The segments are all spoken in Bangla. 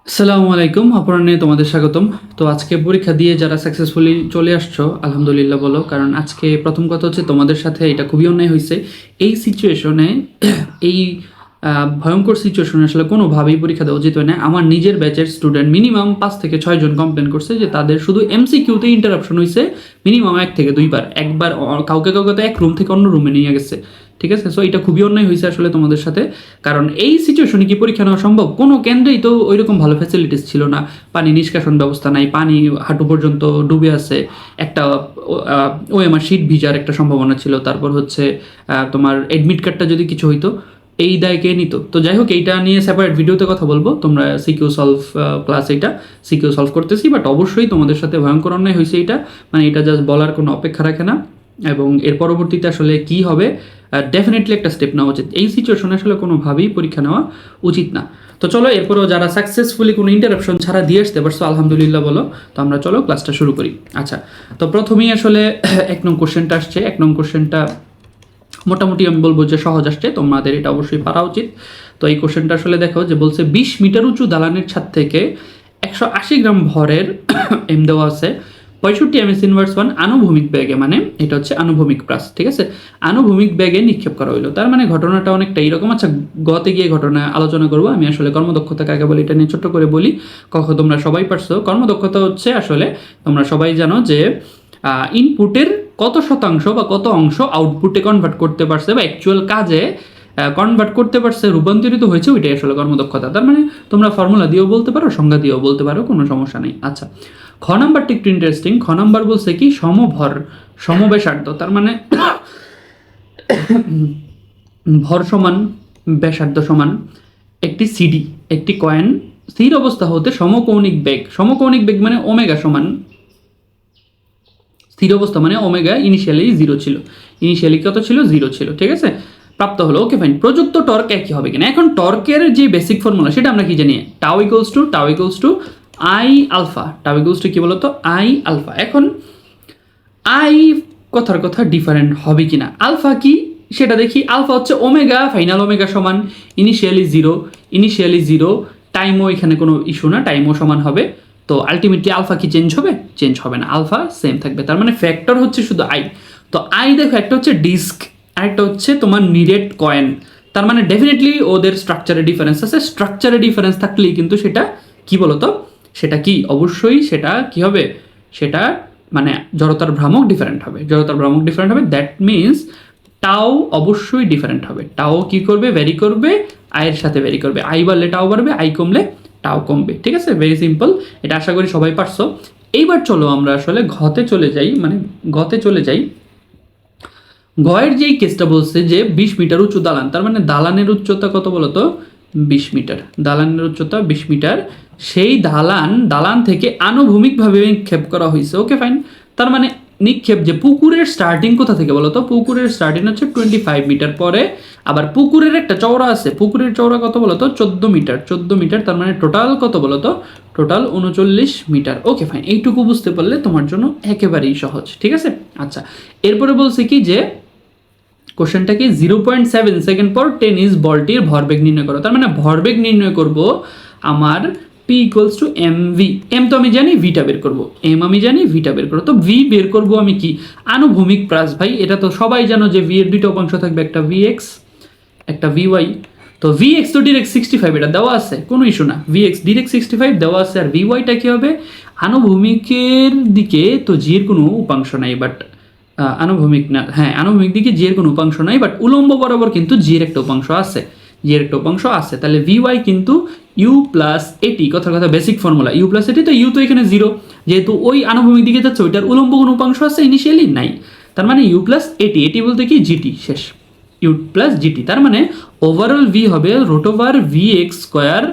আসসালামু আলাইকুম, অপরাহ্নে তোমাদের স্বাগতম। তো আজকে পরীক্ষা দিয়ে যারা সাকসেসফুলি চলে আসছো আলহামদুলিল্লাহ বলো, কারণ আজকে প্রথম কথা হচ্ছে তোমাদের সাথে এটা খুবই অন্যায় হয়েছে। এই সিচুয়েশনে এই ভয়ঙ্কর সিচুয়েশনে আসলে কোনোভাবেই পরীক্ষা দেওয়া উচিত হয় না। আমার নিজের ব্যাচের স্টুডেন্ট মিনিমাম 5 থেকে 6 জন কমপ্লেন করছে যে তাদের শুধু এমসিকিউতে ইন্টারাপশন হয়েছে মিনিমাম 1 থেকে 2 বার। একবার কাউকে কাউকে তো এক রুম থেকে অন্য রুমে নিয়ে গেছে। ঠিক আছে, সো এটা খুবই অন্যায় হয়েছে আসলে তোমাদের সাথে। কারণ এই সিচুয়েশনে কি পরীক্ষা নেওয়া সম্ভব? কোনো কেন্দ্রেই তো ওইরকম ভালো ফ্যাসিলিটিস ছিল না। পানি নিষ্কাশন ব্যবস্থা নাই, পানি হাঁটু পর্যন্ত ডুবে আছে। একটা ওএমআর শিট ভিজার একটা সম্ভাবনা ছিল। তারপর হচ্ছে তোমার এডমিট কার্ডটা যদি কিছু হইতো, এই দায় কে নিত? তো যাই হোক, এইটা নিয়ে সেপারেট ভিডিওতে কথা বলবো। তোমরা সিকিউ সলভ ক্লাস, এইটা সিকিউ সলভ করতেছি, বাট অবশ্যই তোমাদের সাথে ভয়ঙ্কর অন্যায় হয়েছে এইটা। মানে এটা জাস্ট বলার কোনো অপেক্ষা রাখে না। এবং এর পরবর্তীতে আসলে কি হবে, ডেফিনেটলি একটা স্টেপ নেওয়া উচিত। এই সিচুয়েশনে আসলে কোনোভাবেই পরীক্ষা নেওয়া উচিত না। তো চলো, এরপরেও যারা সাকসেসফুলি কোনো ইন্টারাপশন ছাড়া দিয়ে আসতে পারছো আলহামদুলিল্লাহ বলো। তো আমরা চলো ক্লাসটা শুরু করি। আচ্ছা, তো প্রথমেই আসলে 1 নং কোশ্চেনটা আসছে। 1 নং কোশ্চেনটা মোটামুটি আমি বলবো যে সহজ আসছে, তোমাদের এটা অবশ্যই পারা উচিত। তো এই কোশ্চেনটা আসলে দেখো যে বলছে 20 মিটার উঁচু দালানের ছাদ থেকে 180 গ্রাম ভরের এম দেওয়া আছে 65 ms ইনভার্স 1 আনুভূমিক ব্যাগে, মানে এটা হচ্ছে আনুভূমিক প্রাস, ঠিক আছে, আনুভূমিক ব্যাগে নিক্ষেপ করা হইলো। তার মানে ঘটনাটা অনেকটা এরকম। আচ্ছা, গতে গিয়ে ঘটনা আলোচনা করবো। আমি আসলে কর্মদক্ষতা কাকে বলি এটা নিয়ে ছোট্ট করে বলি। তোমরা সবাই পারছো। কর্মদক্ষতা হচ্ছে আসলে তোমরা সবাই জানো যে ইনপুটের কত শতাংশ বা কত অংশ আউটপুটে কনভার্ট করতে পারছে বা অ্যাকচুয়াল কাজে কনভার্ট করতে পারছে, রূপান্তরিত হয়েছে, ওইটাই আসলে কর্মদক্ষতা। তার মানে তোমরা ফর্মুলা দিয়েও বলতে পারো, সংজ্ঞা দিয়েও বলতে পারো, কোনো সমস্যা নেই। আচ্ছা, খ নাম্বারটি একটু ইন্টারেস্টিং। খ নাম্বার বলছে কি সমভর সমব্যাসার্ধ, তার মানে ভর সমান ব্যাসার্ধ সমান একটি সিডি, একটি কয়েন স্থির অবস্থা হতে সমকৌণিক বেগ, সমকৌণিক বেগ মানে ওমেগা সমান, স্থির অবস্থা মানে ওমেগা ইনিশিয়ালি 0 ছিল, ইনিশিয়ালি কত ছিল? 0 ছিল, ঠিক আছে, প্রাপ্ত হলো। Okay fine. প্রযুক্ত টর্ক একই হবে কিনা? এখন টর্কের যে বেসিক ফর্মুলা সেটা আমরা কি জানি? Tau equals to I alpha. Tau equals to কি বলতো? I alpha. এখন আই কথার কথা ডিফারেন্ট হবে কিনা, আলফা কি সেটা দেখি। আলফা হচ্ছে ওমেগা, ফাইনাল ওমেগা সমান ইনিশিয়ালি জিরো। টাইমও এখানে কোনো ইস্যু না, টাইমও সমান হবে। তো আলটিমেটলি আলফা কি চেঞ্জ হবে? চেঞ্জ হবে না, আলফা সেম থাকবে। তার মানে ফ্যাক্টর হচ্ছে শুধু আই। তো আই দেখো, একটা হচ্ছে ডিস্ক আর একটা হচ্ছে তোমার নিরেট কয়েন। তার মানে ডেফিনেটলি ওদের স্ট্রাকচারে ডিফারেন্স আছে। স্ট্রাকচারে ডিফারেন্স থাকলেই কিন্তু সেটা কি বলতো, সেটা কি অবশ্যই সেটা কি হবে, সেটা মানে জড়তার ভ্রামক ডিফারেন্ট হবে, জড়তার ভ্রামক ডিফারেন্ট হবে। দ্যাট মিনস টাও অবশ্যই ডিফারেন্ট হবে। টাও কি করবে? ভ্যারি করবে, আয়ের সাথে ভ্যারি করবে। আই বাড়লে টাও বাড়বে, আই কমলে টাও কমবে, ঠিক আছে, ভেরি সিম্পল। এটা আশা করি সবাই পারছো। এইবার চলো আমরা আসলে ঘতে চলে যাই, মানে গতে চলে যাই। গয়ের যেই কেসটা বলছে যে 20 মিটার উঁচু দালান, তার মানে দালানের উচ্চতা কত বলতো? 20 মিটার। দালানের উচ্চতা 20 মিটার। সেই দালান থেকে আনুভূমিকভাবে নিক্ষেপ করা হয়েছে। Okay fine. তার মানে নিক্ষেপ যে পুকুরের স্টার্টিং কোথা থেকে বলতো? পুকুরের স্টার্টিং হচ্ছে 25 মিটার পরে। আবার পুকুরের একটা চওড়া আছে, পুকুরের চওড়া কত বলতো? 14 মিটার। 14 মিটার, তার মানে টোটাল কত বলতো? Total 39 metre. ওকে ফাইন, এইটুকু বুঝতে পারলে তোমার জন্য একেবারেই সহজ, ঠিক আছে। আচ্ছা, এরপরে বলছে কি যে কোশ্চেনটা কি 0.7 সেকেন্ড পর টেনিস বলটির ভরবেগ নির্ণয় করো। তার মানে ভরবেগ নির্ণয় করব আমার P equals to M V. M তো আমি জানি, ভিটা বের করবো। এম আমি জানি, ভিটা বের করবো। তো ভি বের করবো আমি কি? আনুভূমিক প্রাস ভাই। এটা তো সবাই জানো যে ভি এর দুইটা উপাংশ থাকবে, একটা ভি এক্স একটা ভি ওয়াই। তো ভি এক্স তো ডিরেক্ট 65, এটা দেওয়া আছে, কোনো ইস্যু না। ভি এক্স ডিরেক্ট 65 দেওয়া আছে। আর ভি ওয়াইটা কি হবে? আনুভূমিকের দিকে তো জি এর কোনো উপাংশ নাই, বাট আনুভূমিক না, হ্যাঁ আনুভূমিক দিকে জি এর কোনো উপাংশ নাই, বাট উলম্ব বরাবর কিন্তু জি এর একটা উপাংশ আছে, জি এর একটা উপাংশ আছে। তাহলে ভি ওয়াই কিন্তু ইউ প্লাস এটি, কথার কথা বেসিক ফর্মুলা ইউ প্লাস এটি। তো ইউ তো এখানে 0, যেহেতু ওই আনুভূমিক দিকে যাচ্ছে, ওইটার উলম্ব কোনো উপাংশ আছে? ইনিশিয়ালি নাই। তার মানে ইউ প্লাস এটি, এটি বলতে কি জিটি, শেষ, ইউ প্লাস জিটি। তার মানে ওভারঅল ভি হবে root over V X square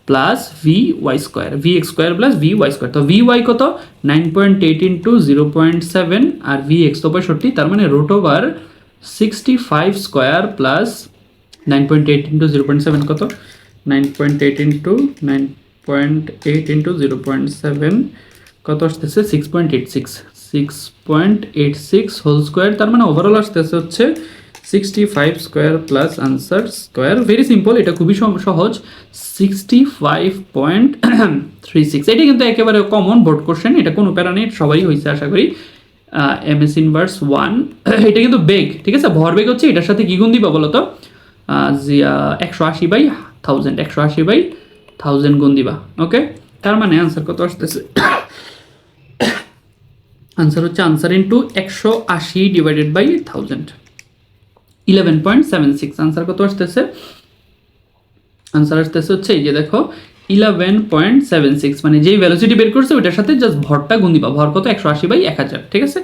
plus V Y square, V X square plus V Y square. তো ভি ওয়াই কত? 9.8 ইন্টু 0.7, আর ভি এক্স তো 65, তার মানে root over 65 square plus 9.8 into 0.7 কত? 9.8 ইন্টু 9.8 ইন্টু 0.7 কত আসতেছে? 6.86, 6.86 হোল স্কোয়ার। তার মানে ওভারঅল আসতেছে হচ্ছে 65 square plus answer square, very simple, এটা খুবই সহজ, 65.36। এটা কিন্তু একেবারে কমন বোর্ড কোশ্চেন, এটা কোনো প্যারা নেই, সবাই হয়েছে আশা করি। MS ইনভার্স 1, এটা কিন্তু বেগ, ঠিক আছে, ভরবেগ হচ্ছে এটার সাথে কি গুণ দিবা বলো তো, 180/1000, 180/1000 গুণ দিবা। ওকে, তার মানে আনসার কত আসতেছে, আনসার হচ্ছে answer into 180 divided by 1000, 11.76। Answer কত আসতেছে, আনসার আসতেছে হচ্ছে এই যে দেখো 11.76, মানে যেই ভ্যালোসিটি বের করছে ওইটার সাথে জাস্ট ভরটা গুণ দিবা, ভর কত 180/1000, ঠিক আছে,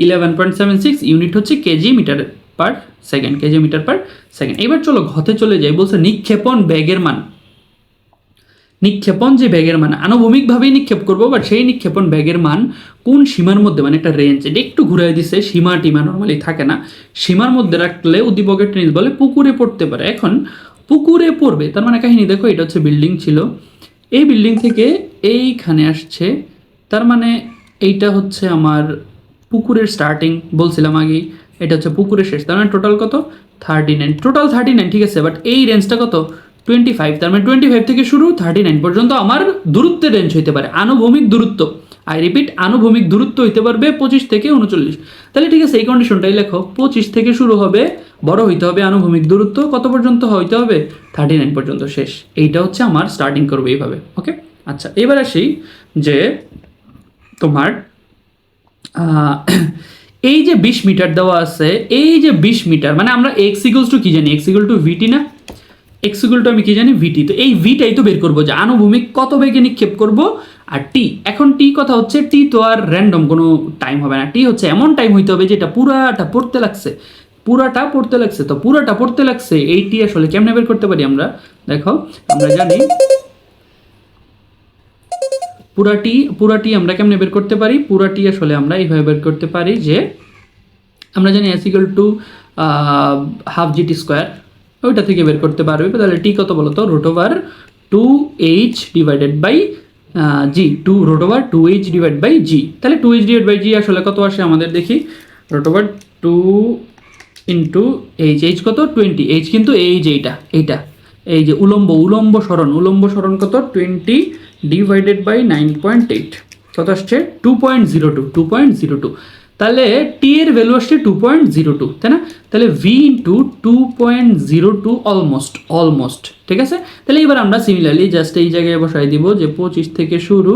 11.76 ইউনিট হচ্ছে kg metre per second, kg metre per second. এবার চলো ঘতে চলে যাই, বলছে নিক্ষেপণ বেগের মান, নিক্ষেপণ যে ব্যাগের মান আনুভূমিকভাবেই নিক্ষেপ করবো, বাট সেই নিক্ষেপণ ব্যাগের মান কোন সীমার মধ্যে, মানে একটা রেঞ্জ, এটা একটু ঘুরাই দিছে, সীমা টিমা নর্মালি থাকে না, সীমার মধ্যে রাখলে উদ্দীপকের টেনিস বলে পুকুরে পড়তে পারে। এখন পুকুরে পড়বে, তার মানে কাহিনী দেখো, এটা হচ্ছে বিল্ডিং ছিল, এই বিল্ডিং থেকে এইখানে আসছে, তার মানে এইটা হচ্ছে আমার পুকুরের স্টার্টিং, বলছিলাম আগেই, এটা হচ্ছে পুকুরের শেষ, তার মানে টোটাল কত 39, টোটাল 39, ঠিক আছে, বাট এই রেঞ্জটা কত 25, তার মানে 25 থেকে শুরু 39 পর্যন্ত আমার দূরত্বের রেঞ্জ হইতে পারে, আনুভূমিক দূরত্ব, আই রিপিট, আনুভূমিক দূরত্ব হইতে পারবে 25 থেকে 39। তাহলে ঠিক আছে, এই কন্ডিশনটাই লেখো, 25 থেকে শুরু হবে, বড় হইতে হবে, আনুভূমিক দূরত্ব কত পর্যন্ত হইতে হবে 39 পর্যন্ত শেষ, এইটা হচ্ছে আমার স্টার্টিং করবে এইভাবে। ওকে, আচ্ছা এবার আসি যে তোমার এই যে 20 মিটার দেওয়া আছে, এই যে 20 মিটার, মানে আমরা এক্স ইকুয়ালস টু কি জানি, এক্স ইকুয়াল টু ভিটি না, এক্স ইকুয়াল টু আমি কি জানি ভিটি, তো এই ভিটাই তো বের করবো যে আনুভূমিক কত বেগে নিক্ষেপ করব, আর টি, এখন টি কথা হচ্ছে, টি তো আর র্যান্ডম কোনো টাইম হবে না, টি হচ্ছে এমন টাইম হইতে হবে যেটা পুরাটা পড়তে লাগছে, পুরাটা পড়তে লাগছে, তো পুরাটা পড়তে লাগছে, এই টি আসলে কেমনে বের করতে পারি আমরা, দেখো আমরা জানি পুরাটি আমরা কেমনে বের করতে পারি, পুরাটি আসলে আমরা এইভাবে বের করতে পারি যে আমরা জানি S equal to half GT square, ওইটা থেকে বের করতে পারবে, তাহলে টি কত বলো তো, √2h divided by g, √2h divide by g, তাহলে 2h ডিভাইড বাই জি আসলে কত আসে আমাদের দেখি, √2 ইন্টু এইচ কত 20, এইচ কিন্তু এইটা এই যে উলম্ব সরণ কত 20 ডিভাইডেড বাই 9.8, কত আসছে 2.02, তাহলে টি এর ভ্যালু আসছে 2.02, তাই না, তাহলে ভি ইন্টু 2.02 অলমোস্ট, ঠিক আছে। তাহলে এবার আমরা সিমিলারলি জাস্ট এই জায়গায় বসাই দিব যে 25 থেকে শুরু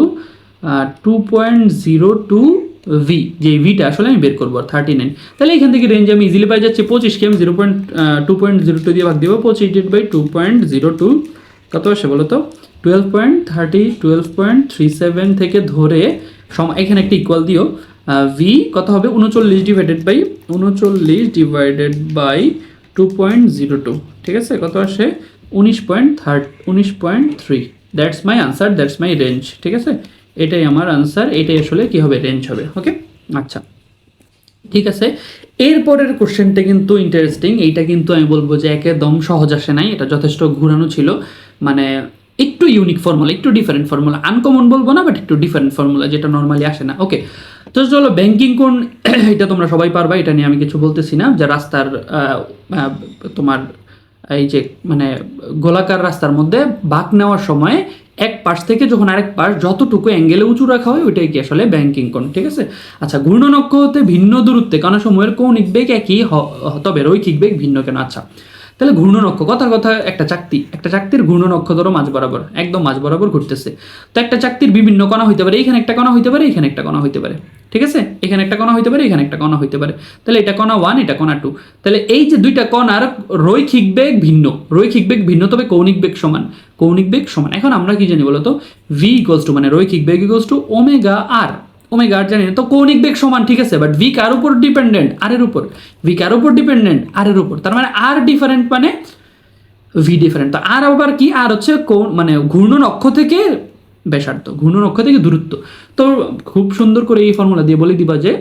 2.02 ভি, যে ভিটা আসলে আমি বের করবো 39, তাহলে এখান থেকে রেঞ্জ আমি ইজিলি পাই যাচ্ছি, 25কে আমি 2.02 দিয়ে ভাগ দিব, 25 বাই 2.02 কত আসে বলো তো 12.37 থেকে ধরে এখানে একটা ইকুয়াল দিও, ভি কত হবে 39 ডিভাইডেড বাই 2.02, ঠিক আছে, কত আসে 19.3, that's my answer, that's my range, ঠিক আছে, এটাই আমার আনসার, এটাই আসলে কি হবে রেঞ্জ হবে। ওকে, আচ্ছা ঠিক আছে, এরপরের কোশ্চেনটা কিন্তু ইন্টারেস্টিং, এইটা কিন্তু আমি বলবো যে একদম সহজ আসে নাই, এটা যথেষ্ট ঘুরানো ছিল, মানে একটু ইউনিক ফর্মুলা, একটু ডিফারেন্ট ফর্মুলা, আনকমন বলবো না, বাট একটু ডিফারেন্ট ফর্মুলা যেটা নর্মালি আসে না। ওকে, তো চলো ব্যাংকিং কোণ, এটা তোমরা সবাই পারবা, এটা নিয়ে আমি কিছু বলতেছি না, যে রাস্তার তোমার এই যে মানে গোলাকার রাস্তার মধ্যে বাঁক নেওয়ার সময় এক পাশ থেকে যখন আরেক পাশ যতটুকু অ্যাঙ্গেলে উঁচু রাখা হয় ওইটাই কি আসলে ব্যাংকিং কোণ, ঠিক আছে। আচ্ছা, ঘূর্ণনক্ষ হতে ভিন্ন দূরত্বে কারণ সময়ের কৌণিক বেগ একই, তবে রৈখিক বেগ ভিন্ন কেন। আচ্ছা, তাহলে ঘূর্ণনক্ষ, কথার কথা একটা চাকতির ঘূর্ণনক্ষ ধরো মাঝ বরাবর, একদম মাঝ বরাবর ঘুরতেছে, তো একটা চাকতির বিভিন্ন কণা হইতে পারে, এখানে একটা কণা হইতে পারে, এখানে একটা কণা হইতে পারে, ঠিক আছে, এখানে একটা কণা হইতে পারে, এখানে একটা কণা হইতে পারে, তাহলে এটা কণা 1, এটা কণা 2, তাহলে এই যে দুইটা কণার রৈখিক বেগ ভিন্ন, তবে কৌণিক বেগ সমান। এখন আমরা কি জানি বলতো, ভি ইকুয়ালস টু মানে রৈখিক বেগ ইকুয়ালস টু ওমেগা আর জানি না, তো কৌণিক বেগ সমান, ঠিক আছে, বাট ভি কার উপর ডিপেন্ডেন্ট, আর এর উপর, তার মানে আর ডিফারেন্ট মানে ভি ডিফারেন্ট, তো আর আবার কি, আর হচ্ছে মানে ঘূর্ণন অক্ষ থেকে ব্যাসার্ধ, ঘূর্ণন অক্ষ থেকে দূরত্ব, তো খুব সুন্দর করে এই ফর্মুলা দিয়ে বলে দিবা যে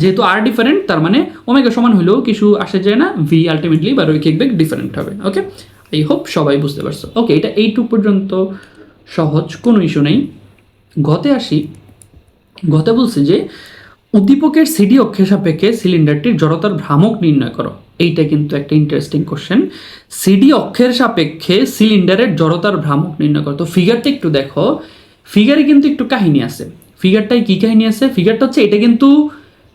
যেহেতু আর ডিফারেন্ট তার মানে ওমেগা সমান হলেও কিছু আসে যায় না, ভি আলটিমেটলি বা রৈখিক বেগ ডিফারেন্ট হবে। ওকে, আই হোপ সবাই বুঝতে পারছো। ওকে, এটা এইটুকু পর্যন্ত সহজ, কোনো ইস্যু নেই। গতে আসি, গতে বলছে যে উদ্দীপকের সিডি অক্ষের সাপেক্ষে সিলিন্ডারটির জড়তার ভ্রামক নির্ণয় করো। এইটা কিন্তু একটা ইন্টারেস্টিং কোশ্চেন। সিডি অক্ষের সাপেক্ষে সিলিন্ডারের জড়তার ভ্রামক নির্ণয় করো। তো ফিগারটা একটু দেখো, ফিগারে কিন্তু একটু কাহিনী আছে। ফিগারটায় কি কাহিনী আছে? ফিগারটা হচ্ছে এটা কিন্তু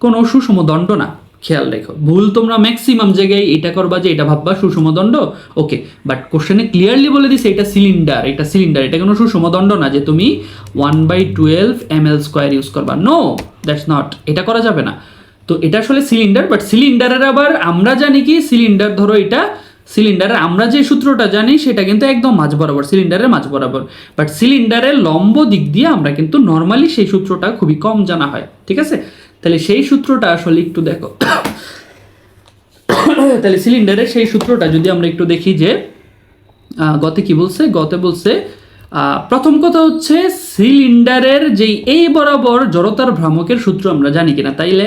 কোনো সুষম দণ্ড না, খেয়াল রেখো। ভুল তোমরা ম্যাক্সিমাম জায়গায় এটা করবা যে এটা ভাববা সুষম দণ্ড, ওকে, বাট কোশ্চেনে ক্লিয়ারলি বলে দিছে এটা সিলিন্ডার, এটা সিলিন্ডার, এটা কোনো সুষম দণ্ড না যে তুমি 1/12 ml² ইউজ করবা। নো, দ্যাটস নট, এটা করা যাবে না। তো এটা আসলে সিলিন্ডার, বাট সিলিন্ডারের আবার আমরা জানি কি, সিলিন্ডার ধরো এটা সিলিন্ডারের আমরা যে সূত্রটা জানি সেটা কিন্তু একদম মাঝ বরাবর, সিলিন্ডারের মাঝ বরাবর, বাট সিলিন্ডারের লম্ব দিক দিয়ে আমরা কিন্তু নর্মালি সেই সূত্রটা খুবই কম জানা হয়, ঠিক আছে? তাহলে সেই সূত্রটা আসলে একটু দেখো। তাহলে সিলিন্ডারের সেই সূত্রটা যদি আমরা একটু দেখি যে গতে কি বলছে, গতে বলছে প্রথম কথা হচ্ছে সিলিন্ডারের যেই এই বরাবর জড়তার ভ্রামকের সূত্র আমরা জানি কিনা। তাইলে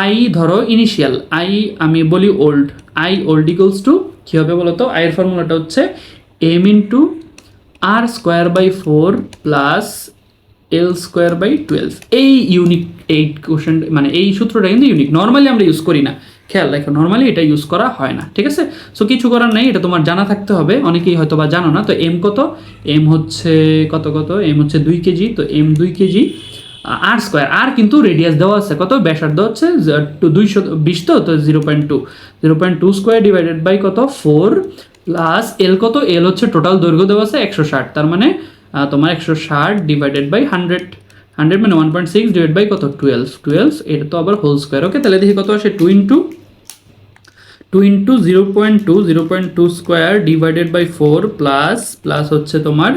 আই ধরো ইনিশিয়াল আই, আমি বলি old, I old equals to কী হবে বলো তো? আইয়ের ফর্মুলাটা হচ্ছে M into r² / 4 plus L² / 12। এই ইউনিক এই কোশ্চেন মানে এই সূত্রটা কিন্তু ইউনিক, নর্মালি আমরা ইউজ করি না, খেয়াল রাখো, নর্মালি এটা ইউজ করা হয় না, ঠিক আছে? সো কিছু করার নাই, এটা তোমার জানা থাকতে হবে, অনেকেই হয়তো বা জানো না। তো এম কত? এম হচ্ছে কত, এম হচ্ছে 2 কেজি, তো এম 2 কেজি, r², আর কিন্তু রেডিয়াস দেওয়া আছে কত, ব্যাসার্ধ হচ্ছে 220, তো 0.2 ডিভাইডেড বাই কত 4 প্লাস এল কত, এল হচ্ছে টোটাল দৈর্ঘ্য দেওয়া আছে 160, তার মানে তোমার 160 ডিভাইডেড বাই 100 মানে 1.6 ডিভাইড বাই কত 12, এটা তো আবার হোল স্কোয়ার, ওকে? তাহলে দেখি কত আসে, 2 ইন্টু 0.2 ডিভাইডেড বাই 4 প্লাস হচ্ছে তোমার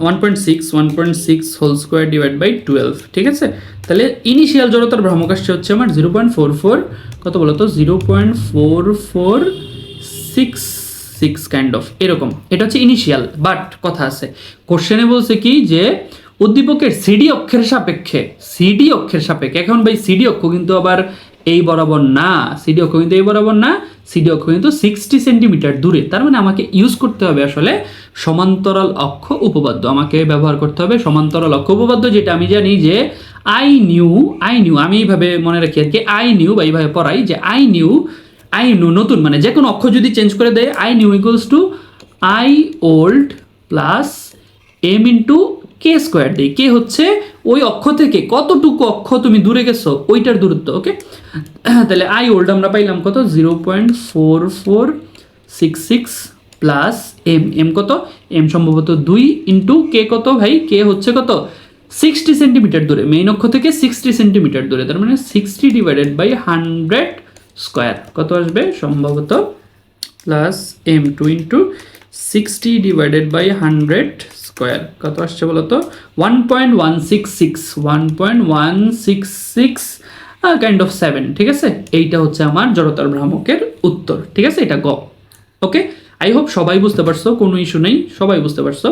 1.6 হোল স্কোয়ার ডিভাইড বাই 12, ঠিক আছে? তাহলে ইনিশিয়াল জড়তার ভ্রামক আসছে হচ্ছে আমার 0.44, কত বলো তো, 0.4466 কাইন্ড অফ এরকম, এটা হচ্ছে ইনিশিয়াল। বাট কথা আছে, কোশ্চেনে বলছে কি যে উদ্দীপকের সিডি অক্ষের সাপেক্ষে, এখন ভাই সিডি অক্ষ কিন্তু আবার এই বরাবর না, সিডি অক্ষ কিন্তু এই বরাবর না, সিডি অক্ষ কিন্তু 60 সেন্টিমিটার দূরে। তার মানে আমাকে ইউজ করতে হবে আসলে সমান্তরাল অক্ষ উপপাদ্য, আমাকে ব্যবহার করতে হবে সমান্তরাল অক্ষ উপপাদ্য, যেটা আমি জানি যে আই নিউ, আমি এইভাবে মনে রাখি আর কি, আই নিউ বা এইভাবে পড়াই যে আই নিউ নতুন, মানে যে কোনো অক্ষ যদি চেঞ্জ করে দেয়, I new equals to I old plus M into k² দিই। কে হচ্ছে ওই অক্ষ থেকে কতটুকু অক্ষ তুমি দূরে গেছো ওইটার দূরত্ব, ওকে? তাহলে আই ওল্ড আমরা পাইলাম কত, 0.4466 প্লাস এম কত, এম সম্ভবত 2 ইন্টু কে কত ভাই, কে হচ্ছে কত 60 সেন্টিমিটার দূরে, মেইন অক্ষ থেকে 60 সেন্টিমিটার দূরে, তার মানে 60 ডিভাইডেড বাই 100² কত আসবে সম্ভবত, plus M 2 into 60 divided by 100² কত আসছে বলো তো, 1.166 কাইন্ড অফ 7, ঠিক আছে? এইটা হচ্ছে আমার জড়তার ভ্রামকের উত্তর, ঠিক আছে? এটা গ, ওকে? আই হোপ সবাই বুঝতে পারছো, কোনো ইস্যু নেই, সবাই বুঝতে পারছো।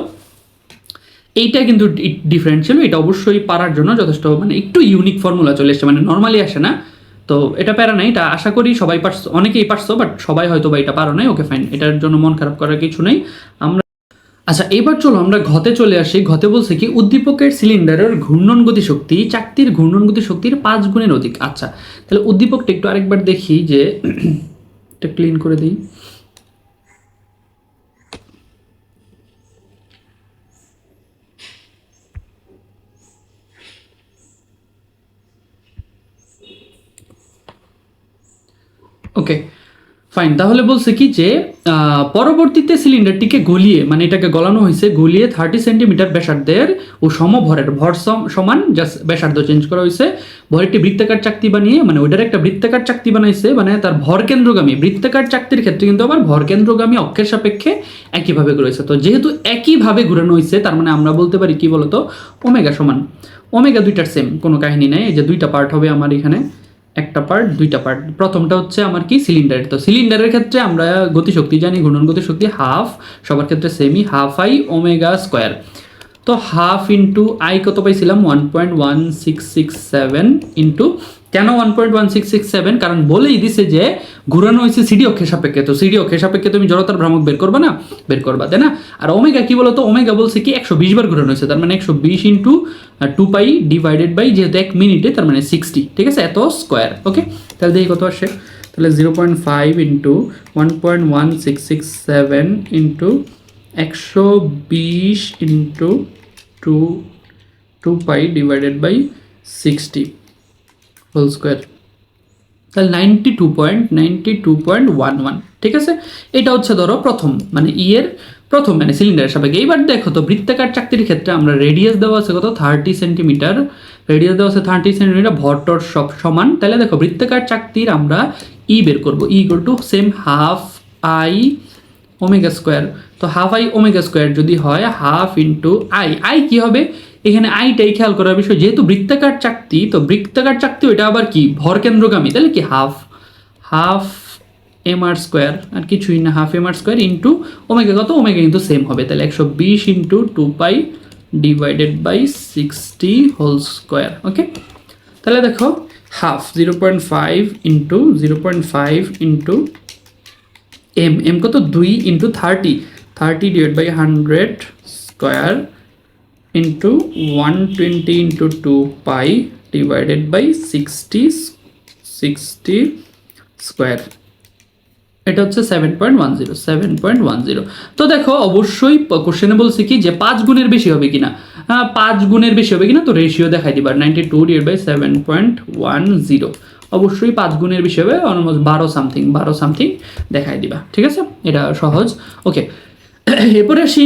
এইটা কিন্তু ডিফারেন্ট ছিল, এটা অবশ্যই পারার জন্য যথেষ্ট, মানে একটু ইউনিক ফর্মুলা চলে এসছে, মানে নর্মালি আসে না, তো এটা প্যারা নাই, এটা আশা করি সবাই পারছো, অনেকেই পারছো, বাট সবাই হয়তো বা এটা পারো নাই, ওকে ফাইন, এটার জন্য মন খারাপ করার কিছু নেই। আমরা আচ্ছা এবার চলো আমরা ঘতে চলে আসি। ঘতে বলছে কি উদ্দীপকের সিলিন্ডারের ঘূর্ণন গতিশক্তি চাকতির ঘূর্ণন গতিশক্তির 5 গুণের অধিক। আচ্ছা তাহলে উদ্দীপকটা একটু আরেকবার দেখি, যে এটা ক্লিন করে দিই। ওকে ফাইন, তাহলে বলছে কি যে পরবর্তীতে সিলিন্ডারটিকে গলিয়ে, মানে এটাকে গলানো হয়েছে, গলিয়ে 30 সেন্টিমিটার ব্যাসার্ধের ও সমভরের, ভর সমান জাস্ট ব্যাসার্ধ চেঞ্জ করা হয়েছে, ভরেরটি বৃত্তাকার চাকতি বানিয়ে, মানে ওইটার একটা বৃত্তাকার চাকতি বানাইছে, মানে তার ভর কেন্দ্রগামী, বৃত্তাকার চাকতির ক্ষেত্রে কিন্তু আবার ভর কেন্দ্রগামী অক্ষের সাপেক্ষে একইভাবে ঘুরেছে। তো যেহেতু একইভাবে ঘুরানো হয়েছে, তার মানে আমরা বলতে পারি কি বলতো, ওমেগা সমান, ওমেগা দুইটার সেম, কোনো কাহিনী নেই, এই যে দুইটা পার্ট হবে আমার এখানে, একটা পার্ট দুইটা পার্ট, প্রথমটা হচ্ছে আমার কি সিলিন্ডারের, তো সিলিন্ডারের ক্ষেত্রে আমরা গতিশক্তি জানি, ঘূর্ণন গতিশক্তি হাফ, সবার ক্ষেত্রে semi, half I omega square, তো হাফ ইন্টু আই কত পাইছিলাম 1.1667 ইন্টু, কেন 1.1667, কারণ বলেই দিছে যে ঘুরানো হয়েছে সিডি অক্ষের সাপেক্ষে, তো সিডি অক্ষের সাপেক্ষে তুমি জড়তার ভ্রামক বের করবা না, বের করবা, তাই না? আর ওমেগা কি বলতো, ওমেগা বলছে কি 120 বার ঘুরানো হয়েছে, তার মানে 120 ইন্টু 2 পাই ডিভাইডেড বাই যেহেতু 1 মিনিটে, তার মানে 60, ঠিক আছে, এত স্কোয়ার, ওকে? তাহলে দেখি কত আসে, তাহলে 0.5 into 1.1667 into 120 into 2 pi divided by 60 whole square, তাহলে 92.11, ঠিক আছে। এটা হচ্ছে ধরো প্রথম মানে এর প্রথম মানে সিলিন্ডারের সাপেক্ষে। এইবার দেখো তো বৃত্তাকার চাকতির ক্ষেত্রে আমরা রেডিয়াস দেওয়া আছে কত 30 সেন্টিমিটার, রেডিয়াস দেওয়া আছে 30 সেন্টিমিটার, ভরটর সব সমান। তাহলে দেখো বৃত্তাকার চাকতির আমরা ই বের করবো, E equal to same half I omega square. তো হাফ আই ওমেগা স্কোয়ার যদি হয় হাফ ইন্টু আই, আই কি হবে এখানে আইটাই খেয়াল করার বিষয়, যেহেতু বৃত্তাকার চাকতি, তো বৃত্তাকার চাকতি ওইটা আবার কি ভর কেন্দ্রগামী, তাহলে কি হাফ এম আর স্কোয়ার, আর কিছুই না, half m r square into omega কত, ওমেগা কিন্তু সেম হবে, তাহলে 120 into 2 pi divided by 60 whole square. Okay, তাহলে দেখো হাফ 0.5 ইন্টু 0.5 ইন্টু এম কত 2 into 30 divide by 100 square into 120 into 2 pi divided by 60 square, এটা হচ্ছে 7.10। তো দেখো অবশ্যই কোশ্চেনে বলছে কি যে 5 গুণের বেশি হবে কিনা, 5 গুণের বেশি হবে কিনা, তো রেশিও দেখাই দিবা 92 ডিভাইড বাই 7.10, অবশ্যই 5 গুণের বেশি হবে, অলমোস্ট 12 সামথিং দেখাই দিবা, ঠিক আছে, এটা সহজ। ওকে, এরপরে আসি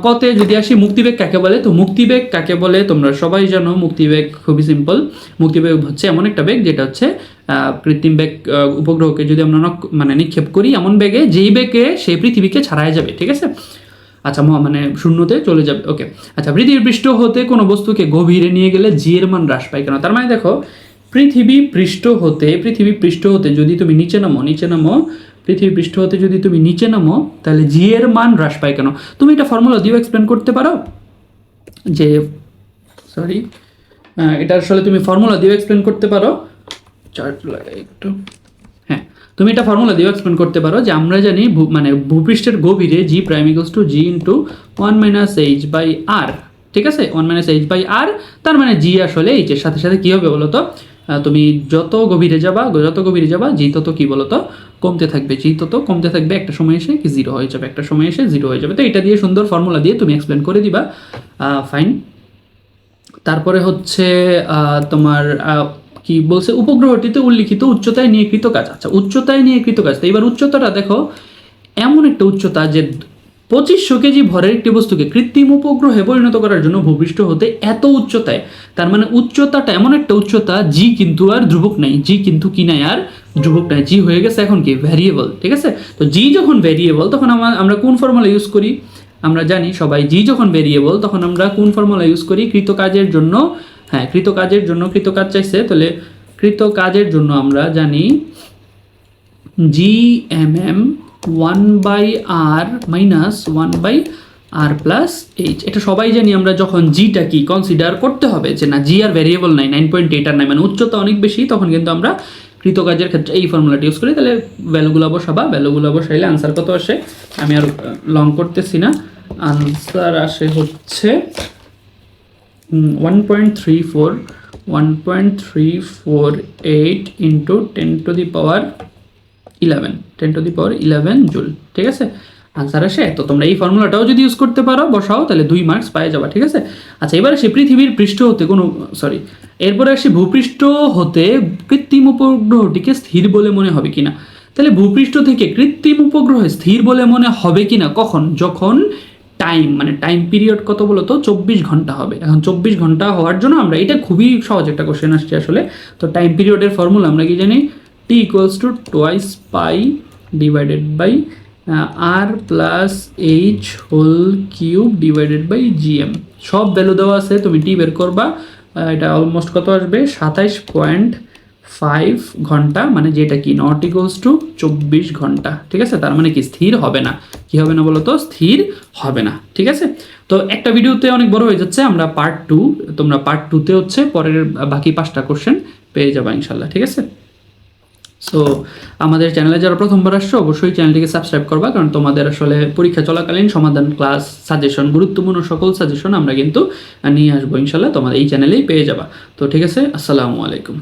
কতে যদি আসি মুক্তিবেগ কাকে বলে। তো মুক্তিবেগ কাকে বলে তোমরা সবাই জানো, মুক্তিবেগ খুবই সিম্পল। মুক্তিবেগ হচ্ছে এমন একটা বেগ যেটা হচ্ছে কৃত্রিম বেগ, উপগ্রহকে যদি আমরা মানে নিক্ষেপ করি এমন বেগে যেই বেগে সেই পৃথিবীকে ছাড়াই যাবে, ঠিক আছে, আচ্ছা মানে শূন্যতে চলে যাবে। ওকে, আচ্ছা পৃথিবীর পৃষ্ঠ হতে কোনো বস্তুকে গভীরে নিয়ে গেলে জি এর মান হ্রাস পায় কেন? তার মানে দেখো পৃথিবী পৃষ্ঠ হতে যদি তুমি নিচে নামো, পৃথিবী পৃষ্ঠ হতে যদি তুমি নিচে নামো তাহলে জি এর মান হ্রাস পায় কেন? তুমি এটা ফর্মুলা দিয়েও এক্সপ্লেন করতে পারো, যে এটা আসলে তুমি ফর্মুলা দিয়েও এক্সপ্লেন করতে পারো, চার্ট লাগাই একটু, হ্যাঁ তুমি এটা ফর্মুলা দিয়েও এক্সপ্লেন করতে পারো যে আমরা জানি মানে ভূপৃষ্ঠের গভীরে g prime equals to g into 1 minus h by r, ঠিক আছে, 1 মাইনাস এইচ বাই আর, তার মানে জি আসলে এইচ এর সাথে সাথে কী হবে বলো তো, তুমি যত গভীরে যাবা জি তত কি বলতো কমতে থাকবে, একটা সময় এসে কি জিরো হয়ে যাবে, তো এটা দিয়ে সুন্দর ফর্মুলা দিয়ে তুমি এক্সপ্লেন করে দিবা, ফাইন। তারপরে হচ্ছে তোমার কি বলছে, উপগ্রহটিতে উল্লিখিত উচ্চতায় নিয়ে কৃত কাজ। আচ্ছা উচ্চতায় নিয়ে কৃত কাজ, তো এবার উচ্চতাটা দেখো এমন একটা উচ্চতা যে 2500 কেজি ভরের একটি বস্তুকে কৃত্রিম উপগ্রহে পরিণত করার জন্য ভূপৃষ্ঠ হতে এত উচ্চতায়, তার মানে উচ্চতাটা এমন একটা উচ্চতা জি কিন্তু আর ধ্রুবক নাই, জি হয়ে গেছে এখন কি ভ্যারিয়েবল, ঠিক আছে। তো জি যখন ভ্যারিয়েবল তখন আমরা কোন ফর্মুলা ইউজ করি, আমরা জানি সবাই জি যখন ভ্যারিয়েবল তখন আমরা কোন ফর্মুলা ইউজ করি, কৃত কাজের জন্য কৃত কাজ চাইছে, তাহলে কৃত কাজের জন্য আমরা জানি G M 1/r minus 1/r plus H, এটা সবাই জানি আমরা। যখন জিটা কি কনসিডার করতে হবে যে না জি আর ভ্যারিয়েবল নাই, 9.8 আর নাই, মানে উচ্চতা অনেক বেশি, তখন কিন্তু আমরা কৃতকাজের ক্ষেত্রে এই ফর্মুলাটি ইউজ করি। তাহলে ভ্যালুগুলো বসাইলে আনসার কত আসে, আমি আর লং করতেছি না, আনসার আসে হচ্ছে 1.348 ইন্টু 10⁻11 জুল, ঠিক আছে, আনসার আসে। তো তোমরা এই ফর্মুলাটাও যদি ইউজ করতে পারো বসাও তাহলে 2 মার্কস পাওয়া যাবে, ঠিক আছে। আচ্ছা এবার আসি পৃথিবীর পৃষ্ঠ হতে এরপরে আসি ভূপৃষ্ঠ হতে কৃত্রিম উপগ্রহটিকে স্থির বলে মনে হবে কিনা। তাহলে ভূপৃষ্ঠ থেকে কৃত্রিম উপগ্রহ স্থির বলে মনে হবে কিনা কখন, যখন টাইম পিরিয়ড কত বলো তো 24 ঘন্টা হবে। এখন 24 ঘন্টা হওয়ার জন্য আমরা, এটা খুবই সহজ একটা কোশ্চেন আসছে আসলে, তো টাইম পিরিয়ডের ফর্মুলা আমরা কি জানি, T equals to twice pi divided by R plus h whole cube divided by GM, সব ভ্যালু দেওয়া আছে, তুমি টি বের করবা, এটা অলমোস্ট কত আসবে 27.5 ঘন্টা, মানে যেটা কি নট ইকুয়ালস টু 24 ঘন্টা, ঠিক আছে। তার মানে কি স্থির হবে না, কি হবে না বলো তো, স্থির হবে না, ঠিক আছে। তো একটা ভিডিওতে অনেক বড় হয়ে যাচ্ছে, আমরা পার্ট 2, তোমরা পার্ট 2তে হচ্ছে পরের বাকি 5টা কোশ্চেন পেয়ে যাবা ইনশাল্লাহ, ঠিক আছে। সো আমাদের চ্যানেলে যারা প্রথমবার আসছো অবশ্যই চ্যানেলটিকে সাবস্ক্রাইব করবা, কারণ তোমাদের আসলে পরীক্ষা চলাকালীন সমাধান, ক্লাস, সাজেশন, গুরুত্বপূর্ণ সকল সাজেশন আমরা কিন্তু নিয়ে আসবো ইনশাল্লাহ, তোমাদের এই চ্যানেলেই পেয়ে যাবা। তো ঠিক আছে, আসসালামু আলাইকুম।